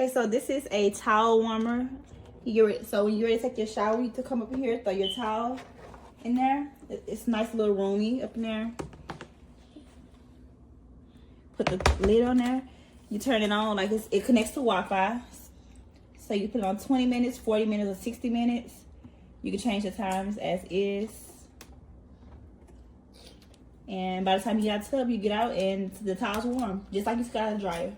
Okay, so this is a towel warmer. So when you're ready to take your shower, you to come up in here, throw your towel in there. It's nice little roomy up in there. Put the lid on there. You turn it on like it connects to Wi-Fi. So you put it on 20 minutes, 40 minutes, or 60 minutes. You can change the times as is. And by the time you get out of the tub, you get out and the towel's warm, just like you got out of the dryer.